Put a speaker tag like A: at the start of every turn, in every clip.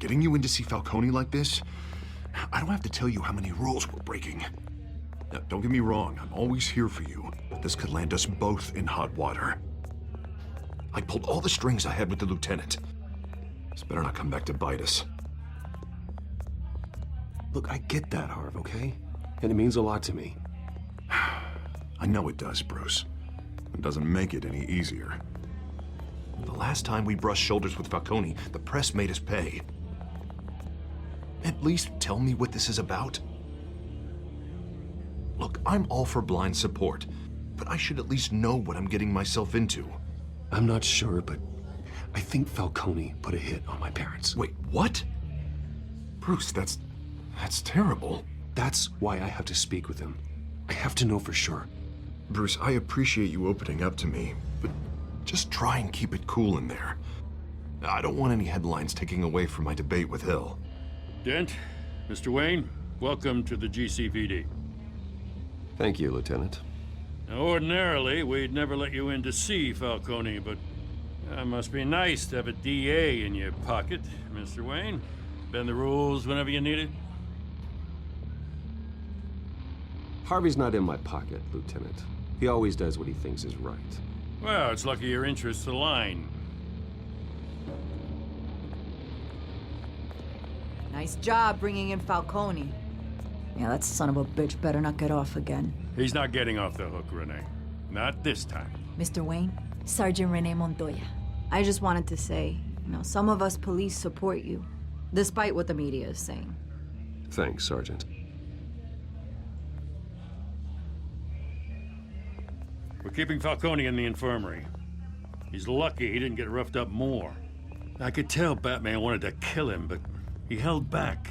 A: getting you in to see Falcone like this, I don't have to tell you how many rules we're breaking. Now, don't get me wrong, I'm always here for you, but this could land us both in hot water. I pulled all the strings I had with the lieutenant. This better not come back to bite us.
B: Look, I get that, Harv, okay? And it means a lot to me.
A: I know it does, Bruce. It doesn't make it any easier. The last time we brushed shoulders with Falcone, the press made us pay. At least tell me what this is about. Look, I'm all for blind support, but I should at least know what I'm getting myself into.
B: I'm not sure, but I think Falcone put a hit on my parents.
A: Wait, what? Bruce, that's terrible.
B: That's why I have to speak with him. I have to know for sure.
A: Bruce, I appreciate you opening up to me, but just try and keep it cool in there. I don't want any headlines taking away from my debate with Hill.
C: Dent, Mr. Wayne, welcome to the GCPD.
B: Thank you, Lieutenant.
C: Now, ordinarily, we'd never let you in to see Falcone, but it must be nice to have a DA in your pocket, Mr. Wayne. Bend the rules whenever you need it.
B: Harvey's not in my pocket, Lieutenant. He always does what he thinks is right.
C: Well, it's lucky your interests align.
D: Nice job bringing in Falcone. Yeah, that son of a bitch better not get off again.
C: He's not getting off the hook, Renee. Not this time.
D: Mr. Wayne, Sergeant Renee Montoya. I just wanted to say, some of us police support you, despite what the media is saying.
B: Thanks, Sergeant.
C: We're keeping Falcone in the infirmary. He's lucky he didn't get roughed up more. I could tell Batman wanted to kill him, but he held back.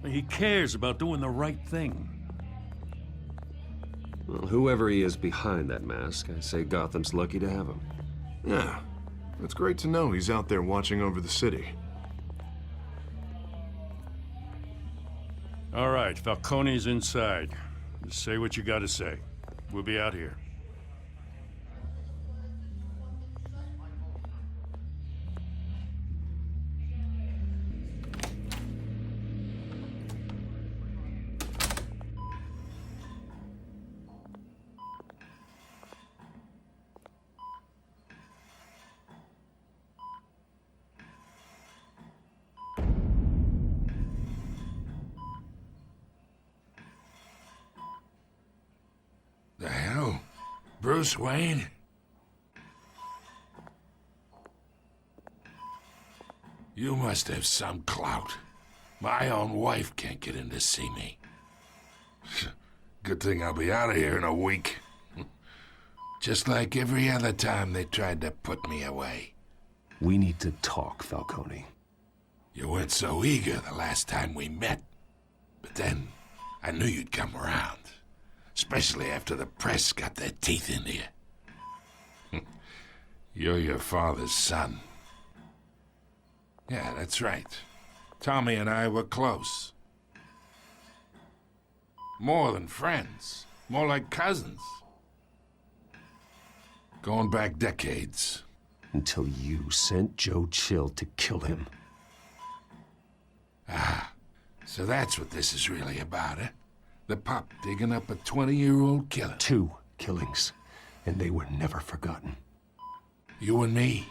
C: He cares about doing the right thing.
B: Well, whoever he is behind that mask, I say Gotham's lucky to have him.
A: Yeah, it's great to know he's out there watching over the city.
C: All right, Falcone's inside. Just say what you gotta say. We'll be out here.
E: The hell? Bruce Wayne? You must have some clout. My own wife can't get in to see me. Good thing I'll be out of here in a week. Just like every other time they tried to put me away.
B: We need to talk, Falcone.
E: You weren't so eager the last time we met. But then, I knew you'd come around. Especially after the press got their teeth into you. You're your father's son. Yeah, that's right. Tommy and I were close. More than friends. More like cousins. Going back decades.
B: Until you sent Joe Chill to kill him.
E: Ah, so that's what this is really about, eh? The pup digging up a 20-year-old killer.
B: 2 killings, and they were never forgotten.
E: You and me,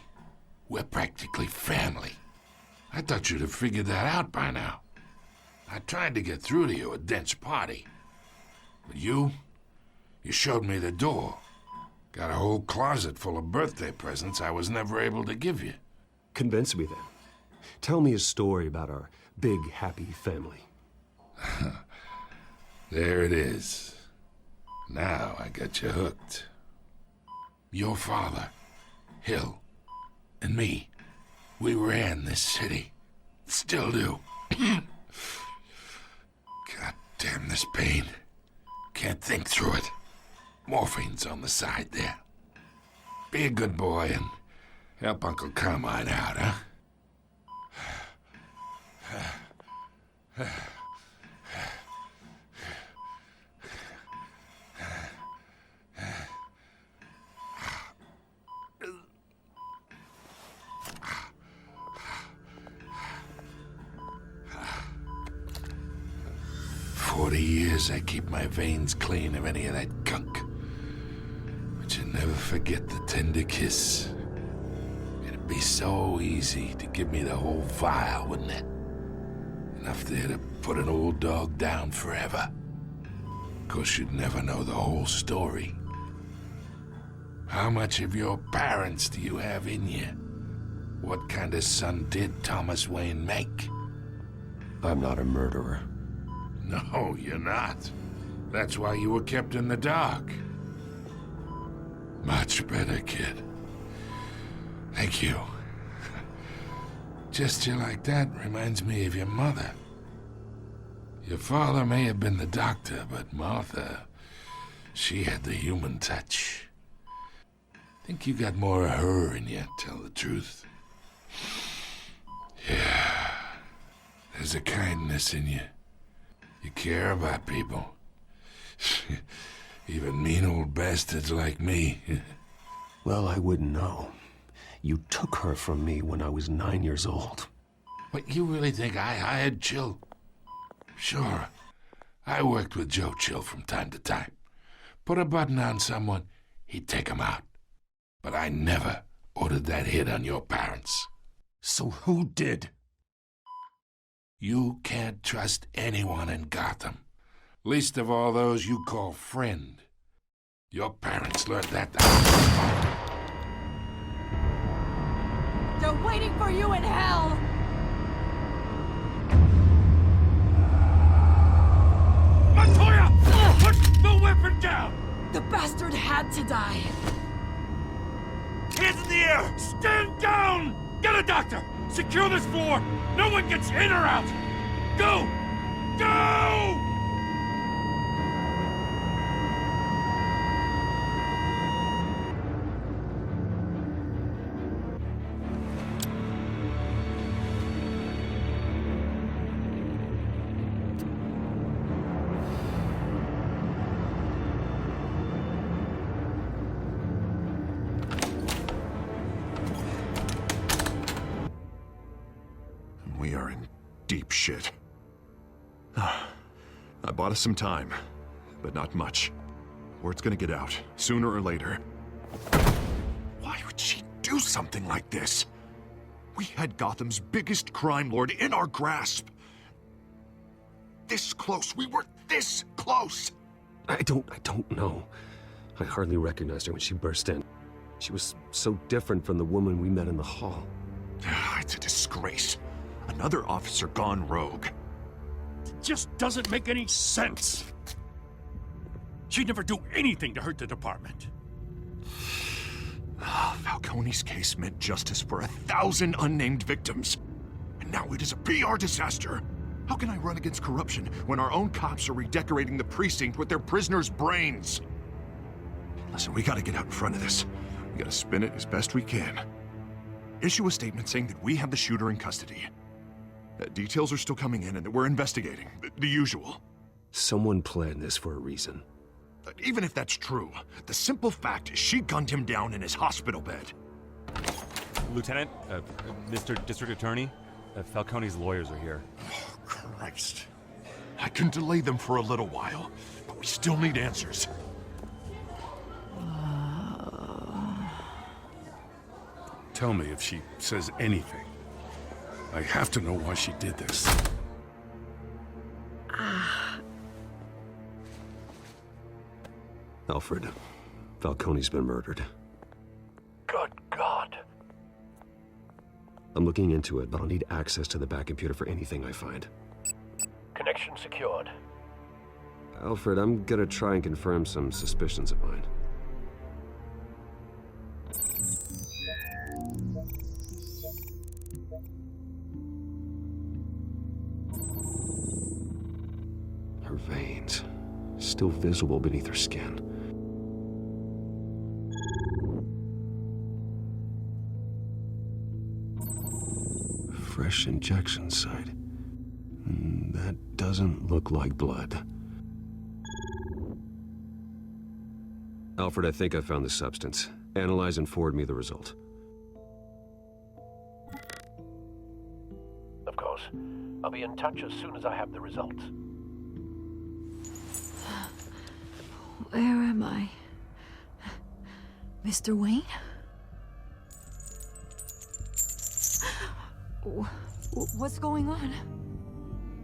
E: we're practically family. I thought you'd have figured that out by now. I tried to get through to you at Dent's party. But you showed me the door. Got a whole closet full of birthday presents I was never able to give you.
B: Convince me then. Tell me a story about our big, happy family.
E: There it is. Now I got you hooked. Your father, Hill, and me, we ran this city. Still do. God damn this pain. Can't think through it. Morphine's on the side there. Be a good boy and help Uncle Carmine out, huh? the years I keep my veins clean of any of that gunk. But you never forget the tender kiss. It'd be so easy to give me the whole vial, wouldn't it? Enough there to put an old dog down forever. Of course, you'd never know the whole story. How much of your parents do you have in you? What kind of son did Thomas Wayne make?
B: I'm not a murderer.
E: No, you're not. That's why you were kept in the dark. Much better, kid. Thank you. Gesture like that reminds me of your mother. Your father may have been the doctor, but Martha, she had the human touch. Think you got more of her in you, tell the truth. Yeah. There's a kindness in you. You care about people. Even mean old bastards like me.
B: Well, I wouldn't know. You took her from me when I was 9 years old.
E: But you really think I hired Chill? Sure. I worked with Joe Chill from time to time. Put a button on someone, he'd take him out. But I never ordered that hit on your parents.
B: So who did?
E: You can't trust anyone in Gotham. Least of all those you call friend. Your parents learned that the
D: They're waiting for you in hell!
C: Montoya! Put the weapon down!
D: The bastard had to die.
C: Hands in the air! Stand down! Get a doctor! Secure this floor! No one gets in or out! Go! Go!
A: We are in deep shit. I bought us some time, but not much. Word's gonna get out, sooner or later. Why would she do something like this? We had Gotham's biggest crime lord in our grasp. This close. We were this close.
B: I don't know. I hardly recognized her when she burst in. She was so different from the woman we met in the hall.
A: It's a disgrace. Another officer gone rogue.
C: It just doesn't make any sense. She'd never do anything to hurt the department.
A: Falcone's case meant justice for 1,000 unnamed victims. And now it is a PR disaster. How can I run against corruption when our own cops are redecorating the precinct with their prisoners' brains? Listen, we gotta get out in front of this. We gotta spin it as best we can. Issue a statement saying that we have the shooter in custody. Details are still coming in and that we're investigating. The usual.
B: Someone planned this for a reason.
A: Even if that's true, the simple fact is she gunned him down in his hospital bed.
F: Lieutenant, Mr. District Attorney, Falcone's lawyers are here.
A: Oh, Christ. I can delay them for a little while, but we still need answers.
C: Tell me if she says anything. I have to know why she did this.
B: Alfred, Falcone's been murdered.
G: Good God.
B: I'm looking into it, but I'll need access to the back computer for anything I find.
G: Connection secured.
B: Alfred, I'm gonna try and confirm some suspicions of mine. Her veins, still visible beneath her skin. Fresh injection site. That doesn't look like blood. Alfred, I think I found the substance. Analyze and forward me the result.
G: Of course. I'll be in touch as soon as I have the results.
D: Where am I? Mr. Wayne? What's going on?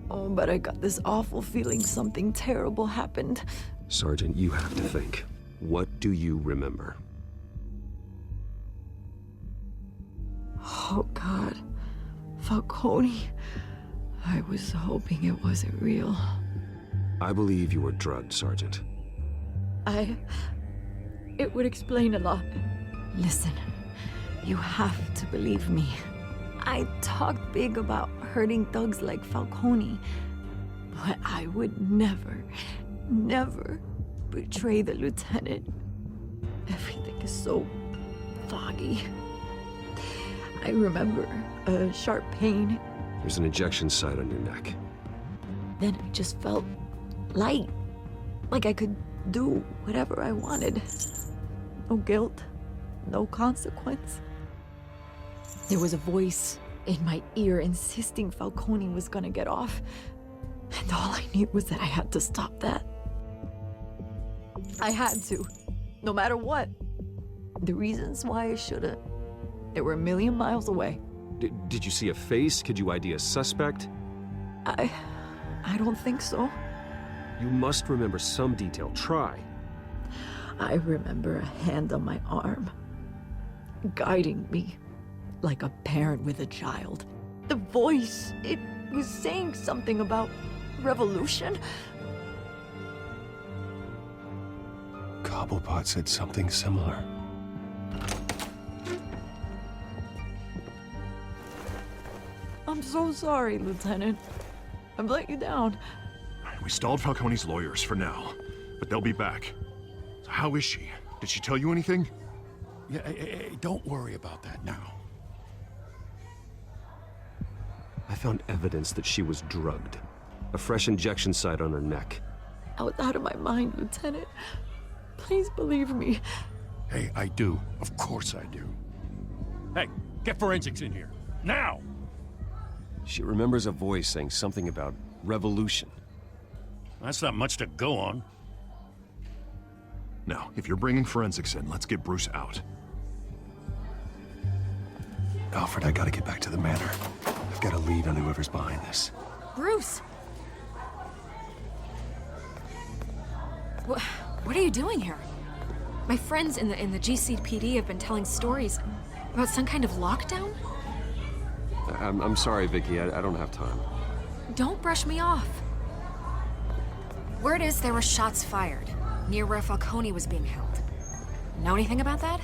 D: Oh, but I got this awful feeling something terrible happened.
B: Sergeant, you have to think. What do you remember?
D: Oh, God. Falcone. I was hoping it wasn't real.
B: I believe you were drugged, Sergeant.
D: It would explain a lot. Listen, you have to believe me. I talked big about hurting thugs like Falcone, but I would never betray the lieutenant. Everything is so foggy. I remember a sharp pain.
B: There's an injection site on your neck.
D: Then I just felt light, like I could do whatever I wanted. No guilt, no consequence. There was a voice in my ear insisting Falcone was gonna get off. And all I knew was that I had to stop that. I had to, no matter what. The reasons why I should've, they were a million miles away.
B: Did you see a face? Could you ID a suspect?
D: I don't think so.
B: You must remember some detail. Try.
D: I remember a hand on my arm, guiding me like a parent with a child. The voice, it was saying something about revolution.
H: Cobblepot said something similar.
D: I'm so sorry, Lieutenant. I've let you down.
A: We stalled Falcone's lawyers for now, but they'll be back. So how is she? Did she tell you anything?
C: Yeah, hey, don't worry about that now.
B: I found evidence that she was drugged. A fresh injection site on her neck.
D: I was out of my mind, Lieutenant. Please believe me.
C: Hey, I do. Of course I do. Hey, get forensics in here. Now!
B: She remembers a voice saying something about revolution.
C: That's not much to go on.
A: Now, if you're bringing forensics in, let's get Bruce out.
H: Alfred, I gotta get back to the manor. I've got a lead on whoever's behind this.
I: Bruce! What are you doing here? My friends in the GCPD have been telling stories about some kind of lockdown?
B: I'm sorry, Vicky. I don't have time.
I: Don't brush me off. Word is there were shots fired near where Falcone was being held. Know anything about that?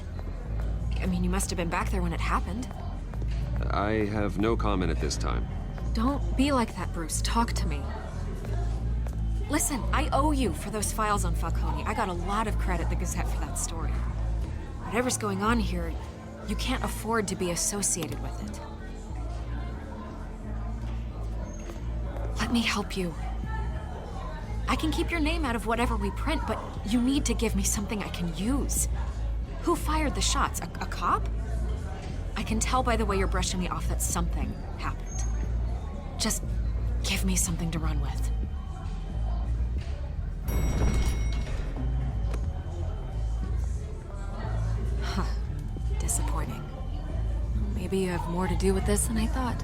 I: I mean, you must have been back there when it happened.
B: I have no comment at this time.
I: Don't be like that, Bruce. Talk to me. Listen, I owe you for those files on Falcone. I got a lot of credit at the Gazette for that story. Whatever's going on here, you can't afford to be associated with it. Let me help you. I can keep your name out of whatever we print, but you need to give me something I can use. Who fired the shots? A cop? I can tell by the way you're brushing me off that something happened. Just give me something to run with. Huh. Disappointing. Maybe you have more to do with this than I thought.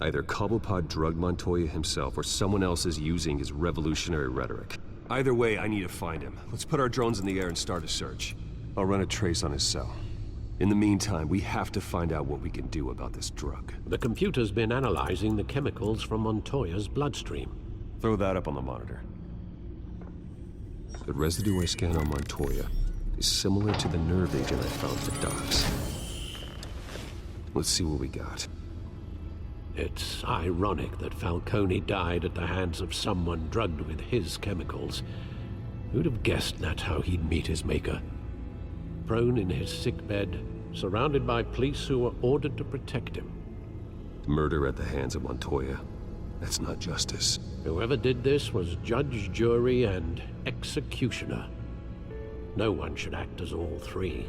B: Either Cobblepot drugged Montoya himself or someone else is using his revolutionary rhetoric. Either way, I need to find him. Let's put our drones in the air and start a search. I'll run a trace on his cell. In the meantime, we have to find out what we can do about this drug.
J: The computer's been analyzing the chemicals from Montoya's bloodstream.
B: Throw that up on the monitor. The residue I scan on Montoya is similar to the nerve agent I found for Docs. Let's see what we got.
J: It's ironic that Falcone died at the hands of someone drugged with his chemicals. Who'd have guessed that's how he'd meet his maker? Prone in his sickbed, surrounded by police who were ordered to protect him.
B: Murder at the hands of Montoya. That's not justice.
J: Whoever did this was judge, jury, and executioner. No one should act as all three.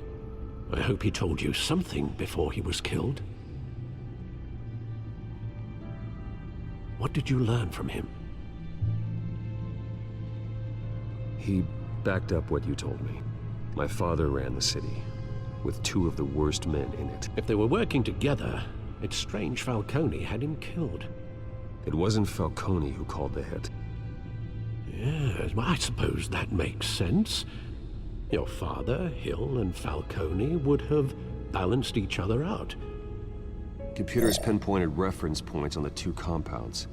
J: I hope he told you something before he was killed. What did you learn from him?
B: He backed up what you told me. My father ran the city, with two of the worst men in it.
J: If they were working together, it's strange Falcone had him killed.
B: It wasn't Falcone who called the hit.
J: Yes, well, I suppose that makes sense. Your father, Hill, and Falcone would have balanced each other out.
B: Computers pinpointed reference points on the two compounds.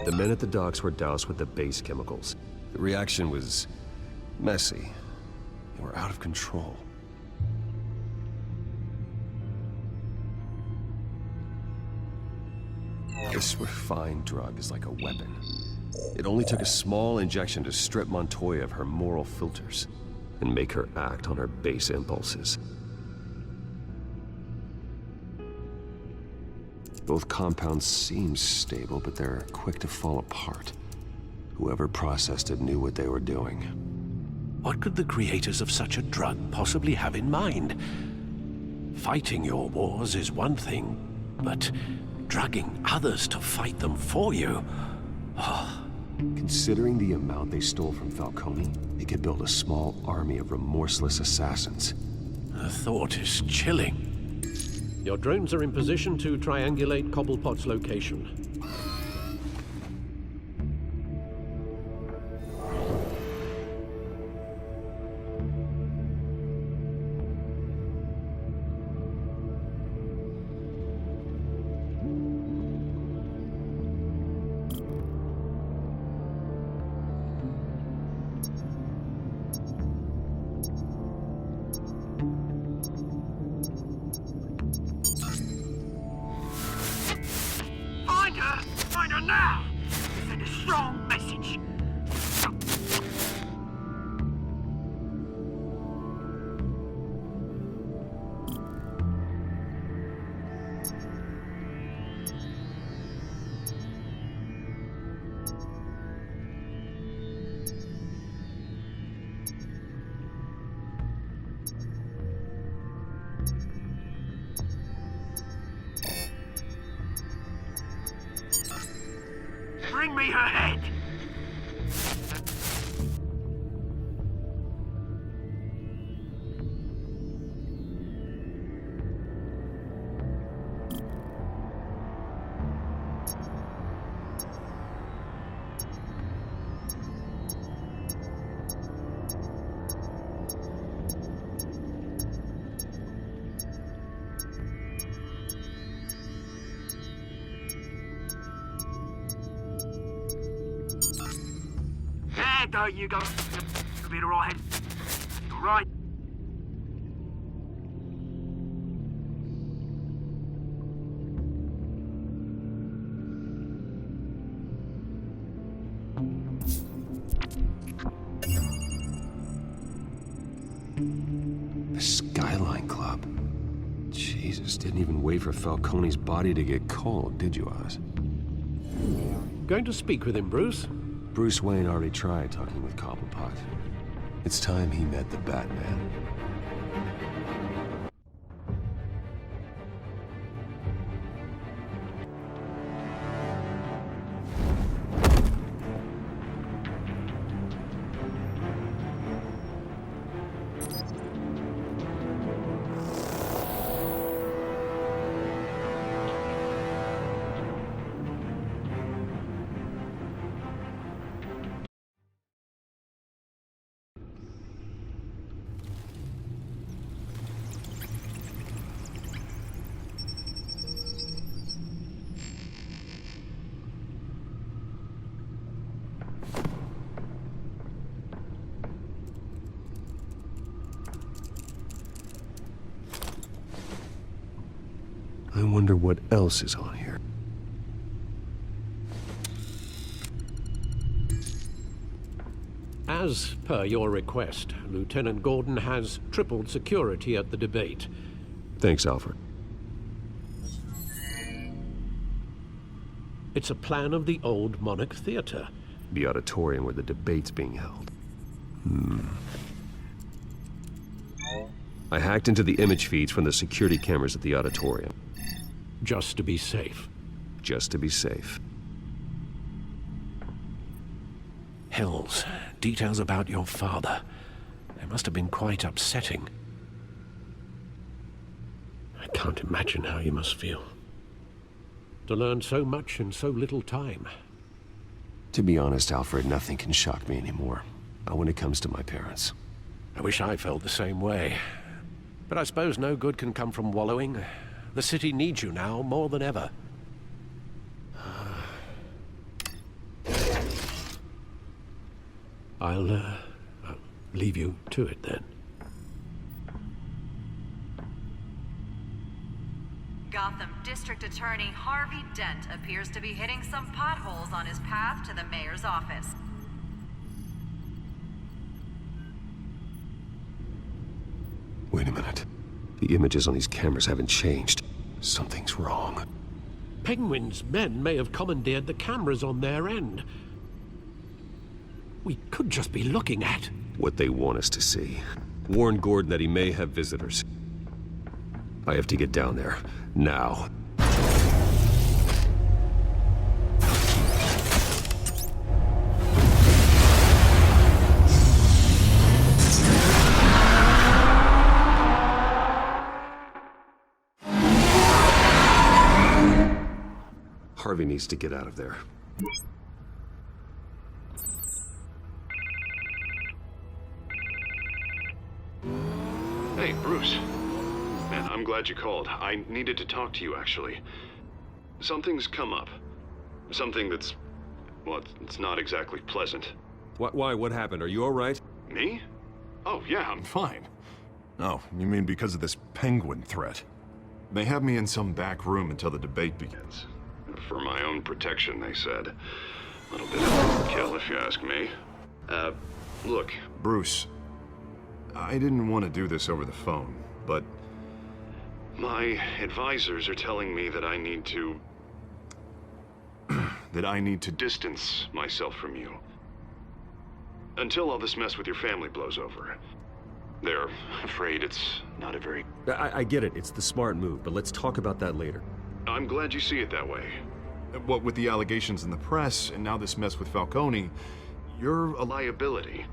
B: The men at the docks were doused with the base chemicals. The reaction was messy. They were out of control. This refined drug is like a weapon. It only took a small injection to strip Montoya of her moral filters and make her act on her base impulses. Both compounds seem stable, but they're quick to fall apart. Whoever processed it knew what they were doing.
J: What could the creators of such a drug possibly have in mind? Fighting your wars is one thing, but drugging others to fight them for you?
B: Considering the amount they stole from Falcone, they could build a small army of remorseless assassins.
J: The thought is chilling. Your drones are in position to triangulate Cobblepot's location.
G: Find her now! Send a strong message. Bring me her head! There you go. You'll be alright. Alright.
B: The Skyline Club. Jesus, didn't even wait for Falcone's body to get cold, did you, Oz?
J: Going to speak with him, Bruce?
B: Bruce Wayne already tried talking with Cobblepot. It's time he met the Batman. I wonder what else is on here.
J: As per your request, Lieutenant Gordon has tripled security at the debate.
B: Thanks, Alfred.
J: It's a plan of the old Monarch Theater.
B: The auditorium where the debate's being held. I hacked into the image feeds from the security cameras at the auditorium.
J: Just to be safe.
B: Just to be safe.
J: Hills, details about your father. They must have been quite upsetting. I can't imagine how you must feel. To learn so much in so little time.
B: To be honest, Alfred, nothing can shock me anymore. Not when it comes to my parents.
J: I wish I felt the same way. But I suppose no good can come from wallowing. The city needs you now more than ever. I'll leave you to it then.
K: Gotham District Attorney Harvey Dent appears to be hitting some potholes on his path to the mayor's office.
B: Wait a minute. The images on these cameras haven't changed. Something's wrong.
J: Penguin's men may have commandeered the cameras on their end. We could just be looking at
B: What they want us to see. Warn Gordon that he may have visitors. I have to get down there. Now. Harvey needs to get out of there.
A: Hey, Bruce. Man, I'm glad you called. I needed to talk to you, actually. Something's come up. Something that's... well, it's not exactly pleasant.
B: Why? What happened? Are you all right?
A: Me? Oh, yeah, I'm fine.
H: Oh, you mean because of this penguin threat?
A: They have me in some back room until the debate begins. For my own protection, they said. A little bit of overkill, if you ask me. Look, Bruce, I didn't want to do this over the phone, but my advisors are telling me that I need to... that I need to distance myself from you. Until all this mess with your family blows over. They're afraid it's not a very...
B: I get it. It's the smart move, but let's talk about that later.
A: I'm glad you see it that way. What with the allegations in the press, and now this mess with Falcone, you're a liability.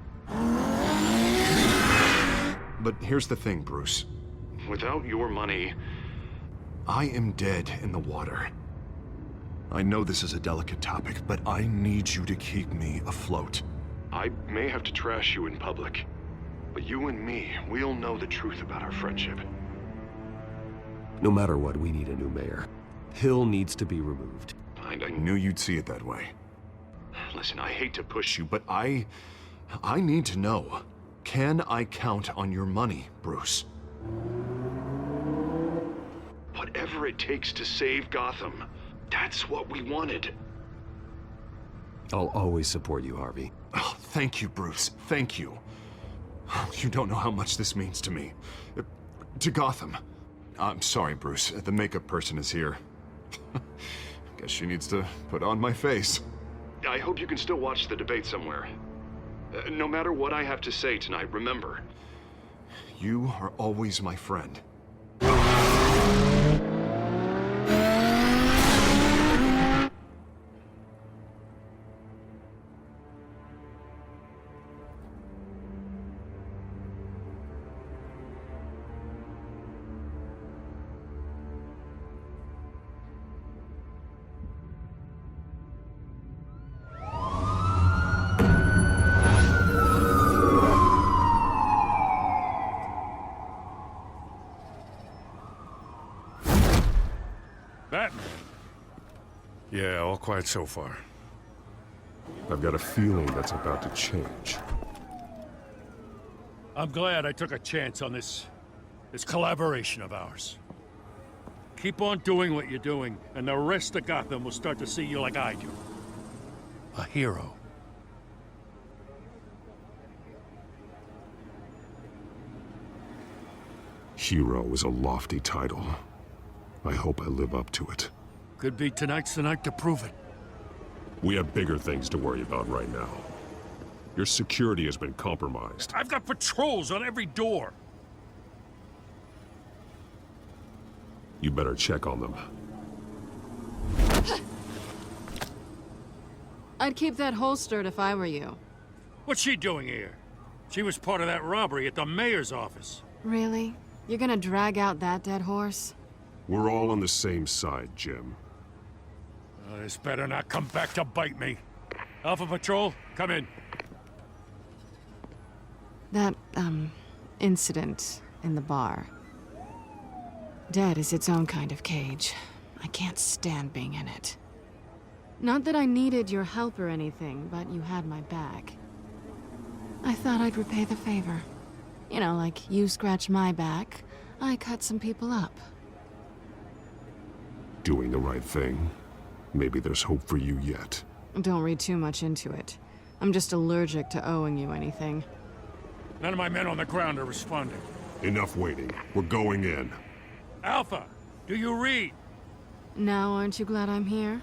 A: But here's the thing, Bruce. Without your money, I am dead in the water. I know this is a delicate topic, but I need you to keep me afloat. I may have to trash you in public, but you and me, we'll know the truth about our friendship.
B: No matter what, we need a new mayor. Hill needs to be removed.
A: I knew you'd see it that way. Listen, I hate to push you, but I need to know. Can I count on your money, Bruce? Whatever it takes to save Gotham, that's what we wanted.
B: I'll always support you, Harvey.
A: Oh, thank you, Bruce. Thank you. You don't know how much this means to me. To Gotham. I'm sorry, Bruce. The makeup person is here. Guess she needs to put on my face. I hope you can still watch the debate somewhere. No matter what I have to say tonight, remember, you are always my friend.
C: Batman. Yeah, all quiet so far.
H: I've got a feeling that's about to change.
C: I'm glad I took a chance on this collaboration of ours. Keep on doing what you're doing, and the rest of Gotham will start to see you like I do. A hero.
A: Hero is a lofty title. I hope I live up to it.
C: Could be tonight's the night to prove it.
A: We have bigger things to worry about right now. Your security has been compromised.
C: I've got patrols on every door.
A: You better check on them.
L: I'd keep that holstered if I were you.
C: What's she doing here? She was part of that robbery at the mayor's office.
L: Really? You're gonna drag out that dead horse?
A: We're all on the same side, Jim.
C: This better not come back to bite me. Alpha Patrol, come in.
L: That, incident in the bar. Dead is its own kind of cage. I can't stand being in it. Not that I needed your help or anything, but you had my back. I thought I'd repay the favor. You know, like you scratch my back, I cut some people up.
A: Doing the right thing. Maybe there's hope for you yet.
L: Don't read too much into it. I'm just allergic to owing you anything.
C: None of my men on the ground are responding.
A: Enough waiting. We're going in.
C: Alpha, do you read?
L: Now, aren't you glad I'm here?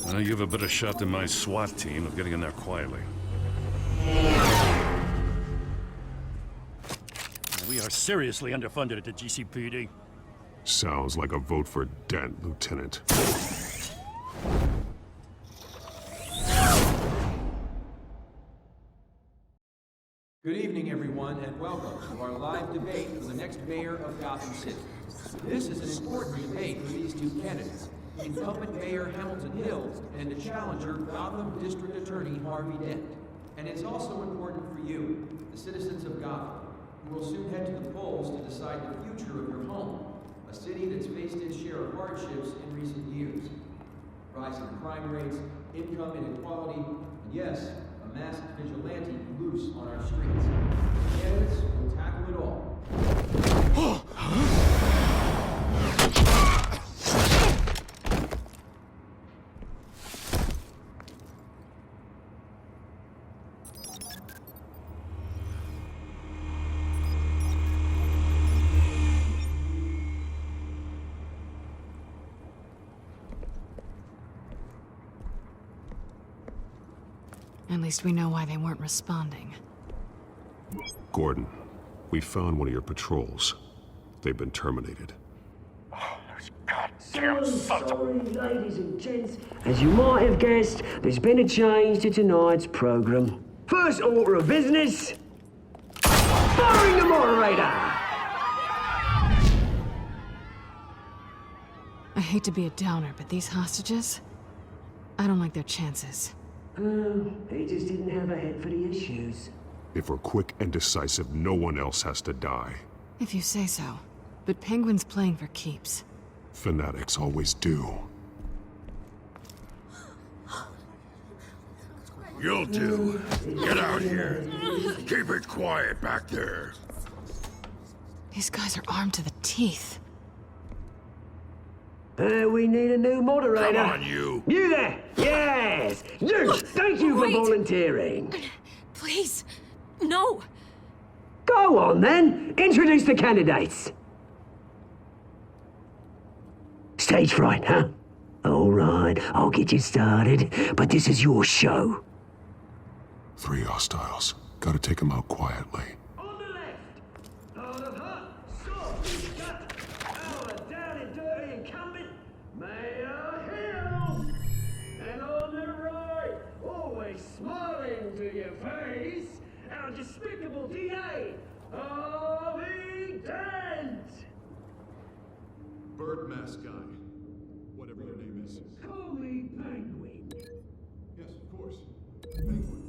C: Well, you have a better shot than my SWAT team of getting in there quietly. We are seriously underfunded at the GCPD.
A: Sounds like a vote for Dent, Lieutenant.
M: Good evening, everyone, and welcome to our live debate for the next mayor of Gotham City. This is an important debate for these two candidates, incumbent Mayor Hamilton Hill and the challenger Gotham District Attorney Harvey Dent. And it's also important for you, the citizens of Gotham, who will soon head to the polls to decide the future of your home, a city that's faced its share of hardships in recent years. Rising crime rates, income inequality, and yes, a masked vigilante loose on our streets. Candidates will tackle it all.
L: At least we know why they weren't responding.
A: Gordon, we found one of your patrols. They've been terminated.
N: So sorry, ladies and gents. As you might have guessed, there's been a change to tonight's program. First order of business, firing the moderator!
L: I hate to be a downer, but these hostages, I don't like their chances.
N: He just didn't have a head for the issues.
A: If we're quick and decisive, no one else has to die.
L: If you say so. But Penguin's playing for keeps.
A: Fanatics always do.
E: You'll do. Get out here. Keep it quiet back there.
L: These guys are armed to the teeth.
N: We need a new moderator.
E: Come on, you.
N: You there! Yes! You! Thank you for volunteering.
I: Please, no.
N: Go on, then. Introduce the candidates. Stage fright, huh? All right, I'll get you started, but this is your show.
A: 3 hostiles. Gotta take them out quietly.
N: On the left, out of her, soft, cut, our down and dirty incumbent, Mayor Hill. And on the right, always smiling to your face, our despicable DA, Harvey Dent.
A: Bird mask guy. Whatever your name is.
N: Call me Penguin.
A: Yes, of course. Penguin.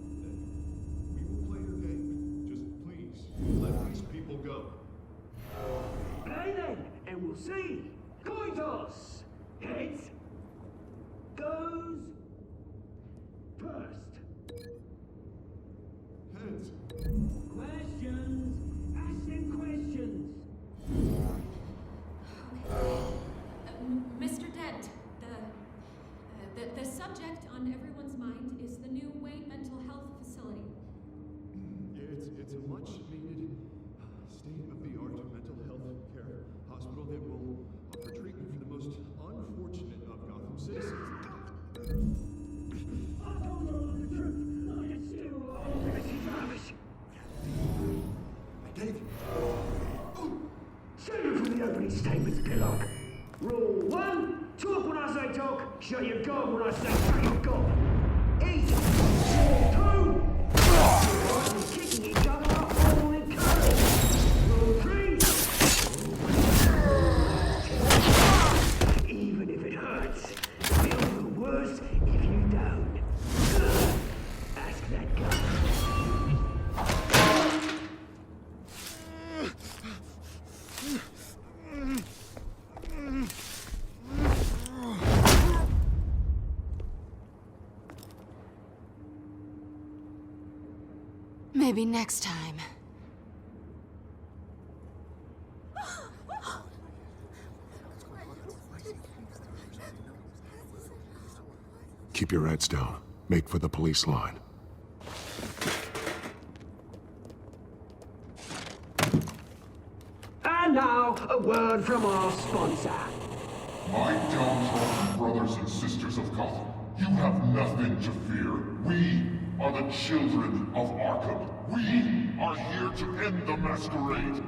A: We will play your game. Just please, let these people go.
N: Play then, and we'll see. Coin toss. Heads goes first.
A: Heads.
N: Questions. Ask them questions.
I: Mr. Dent, the subject on everyone's mind is the new Wayne Mental Health Facility.
A: It's a much needed
N: bloody statements, Pillock. Rule 1, talk when I say talk, shut your gob when I say shut your gob. Easy. Rule 2, kicking each other up all in colours. Rule 3, even if it hurts, feel the worse if you don't. Ask that guy.
L: Maybe next time.
H: Keep your heads down. Make for the police line.
N: And now, a word from our sponsor.
O: My downtrodden brothers and sisters of Gotham, you have nothing to fear. We are the children of Arkham. We are here to end the masquerade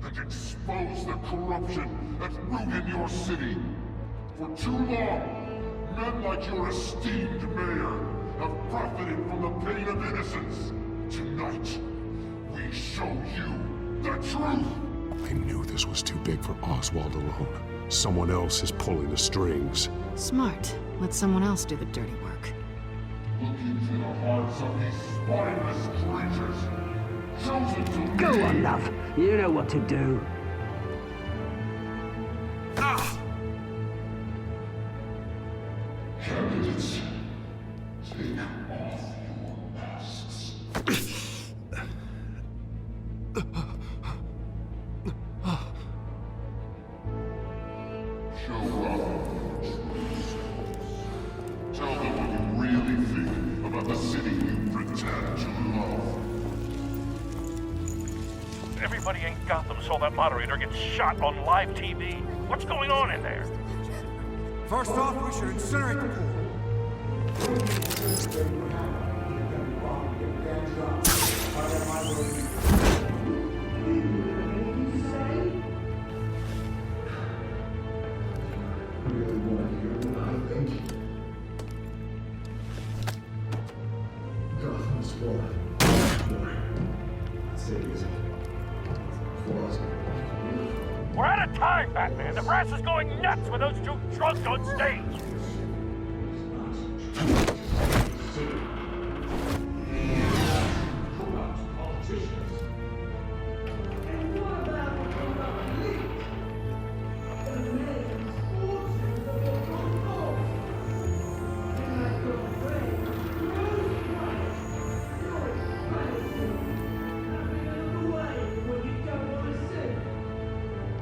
O: and expose the corruption that's rooted your city. For too long, men like your esteemed mayor have profited from the pain of innocence. Tonight, we show you the truth.
H: I knew this was too big for Oswald alone. Someone else is pulling the strings.
L: Smart. Let someone else do the dirty work.
O: Look into the hearts of these spineless creatures. Chosen to
N: Go
O: lead.
N: on, love. You know what to do.
O: Candidates, take off your masks. Show Gotham your true selves. Tell them what you really think about the city you pretend to love.
P: Everybody in Gotham saw that moderator get shot on live TV. What's going on in there?
Q: First off, we should incinerate the pool.
P: We're out of time, Batman. The brass is going nuts with those two drunks on stage.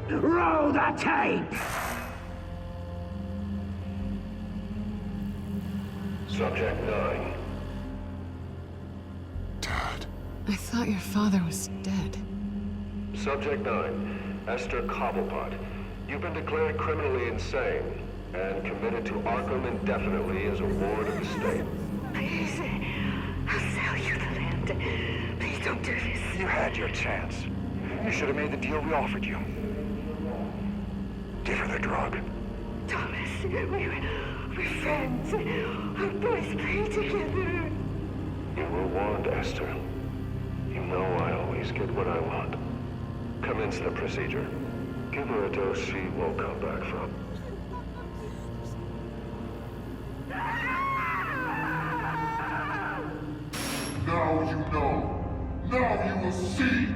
N: Roll the tape!
O: Subject 9.
L: I thought your father was dead.
R: Subject 9, Esther Cobblepot. You've been declared criminally insane and committed to Arkham indefinitely as a ward of the state.
G: Please, I'll sell you the land. Please don't do this.
S: You had your chance. You should have made the deal we offered you. Give her the drug.
G: Thomas, we're friends. Our boys play together.
R: You were warned, Esther. You know I always get what I want. Commence the procedure. Give her a dose she won't come back from.
O: Now you know. Now you will see.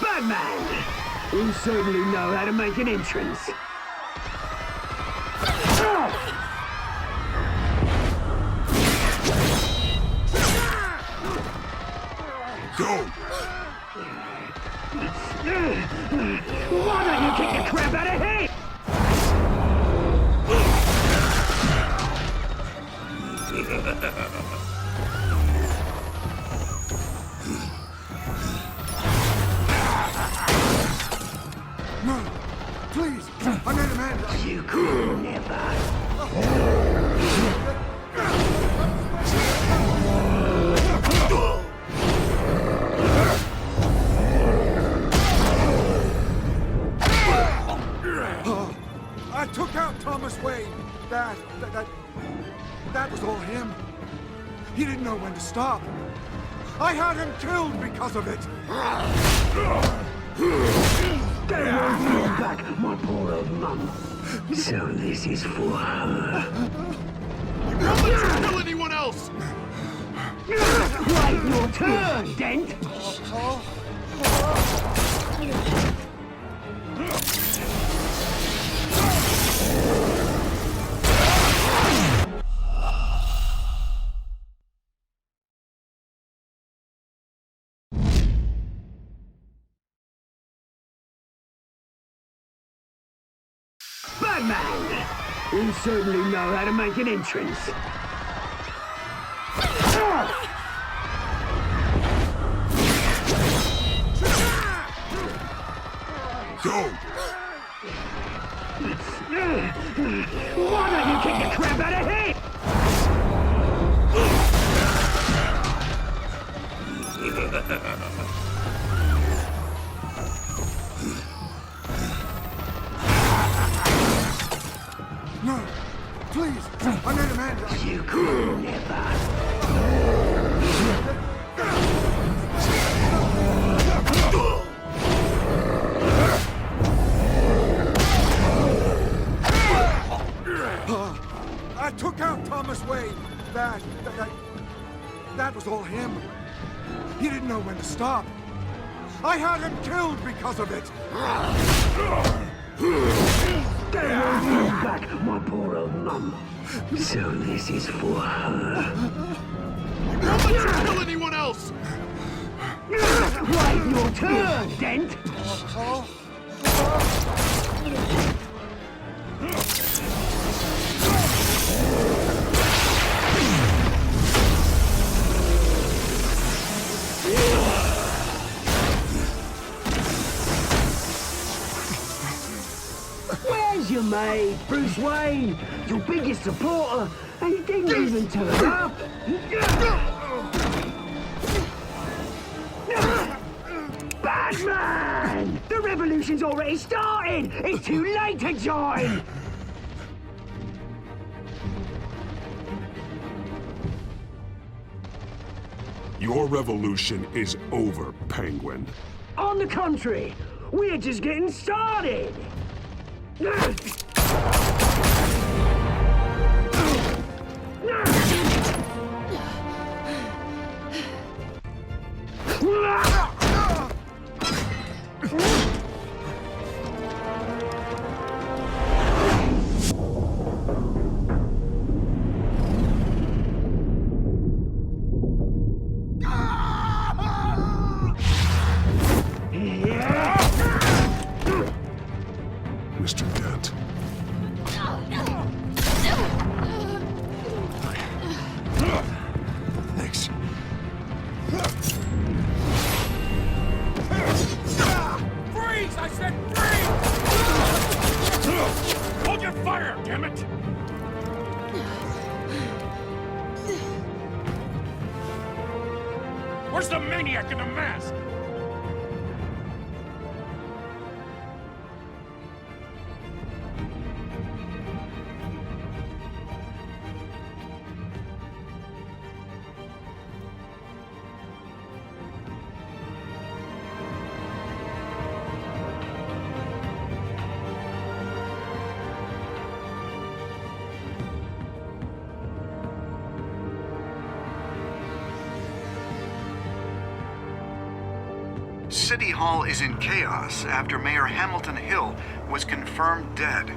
N: Batman! You certainly know how to make an entrance.
O: Go!
N: Why don't you kick the crap out of him? You could never.
Q: I took out Thomas Wayne. That was all him. He didn't know when to stop. I had him killed because of it.
N: They won't bring back my poor old mum. So this is for her.
O: Don't let you kill anyone else!
N: Wait your turn, Dent! Batman! You certainly know how to make an entrance.
H: Go!
N: Why don't you kick the crap out of him?
Q: No, please, I need a man.
N: You could never.
Q: I took out Thomas Wayne. That was all him. He didn't know when to stop. I had him killed because of it.
N: They won't bring back my poor old mum. So this is for her.
O: Don't let you kill anyone else!
N: Wait your turn, Dent! Where's your mate, Bruce Wayne? Your biggest supporter, and he didn't even turn up. Batman! The revolution's already started! It's too late to join!
H: Your revolution is over, Penguin.
N: On the contrary, we're just getting started!
H: Mr. Dent.
A: Thanks.
P: Freeze! I said freeze! Hold your fire, damn it! Where's the maniac in the mask?
T: City Hall is in chaos after Mayor Hamilton Hill was confirmed dead.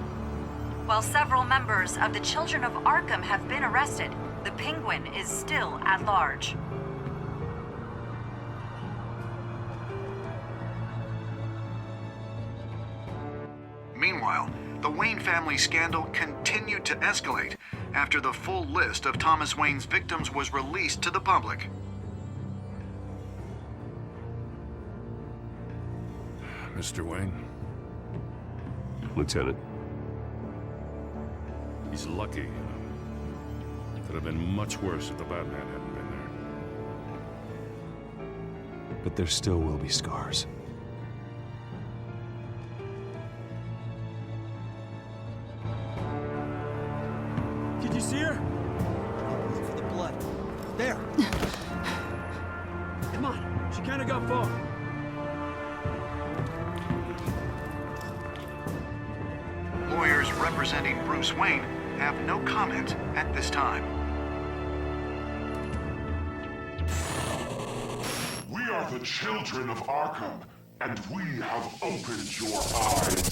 K: While several members of the Children of Arkham have been arrested, the Penguin is still at large.
T: Meanwhile, the Wayne family scandal continued to escalate after the full list of Thomas Wayne's victims was released to the public.
C: Mr. Wayne?
B: Lieutenant.
C: He's lucky, you know. Could have been much worse if the Batman hadn't been there.
B: But there still will be scars.
U: Did you see her? Look for the blood. There. Come on. She kind of got far.
T: Lawyers representing Bruce Wayne have no comment at this time.
O: We are the children of Arkham, and we have opened your eyes.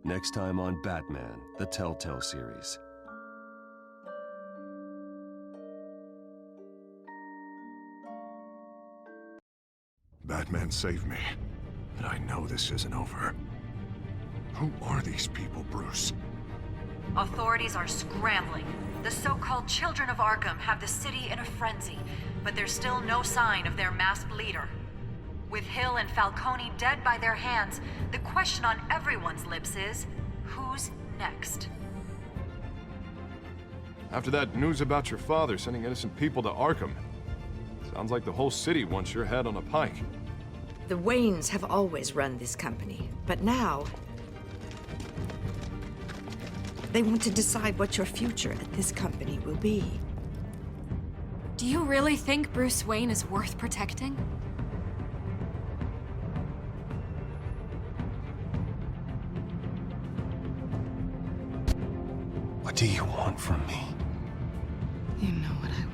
B: Next time on Batman, the Telltale series.
A: Batman saved me, but I know this isn't over. Who are these people, Bruce?
K: Authorities are scrambling. The so-called Children of Arkham have the city in a frenzy, but there's still no sign of their masked leader. With Hill and Falcone dead by their hands, the question on everyone's lips is, who's next?
V: After that news about your father sending innocent people to Arkham, sounds like the whole city wants your head on a pike.
G: The Waynes have always run this company, but now they want to decide what your future at this company will be.
I: Do you really think Bruce Wayne is worth protecting?
B: What do you want from me?
L: You know what I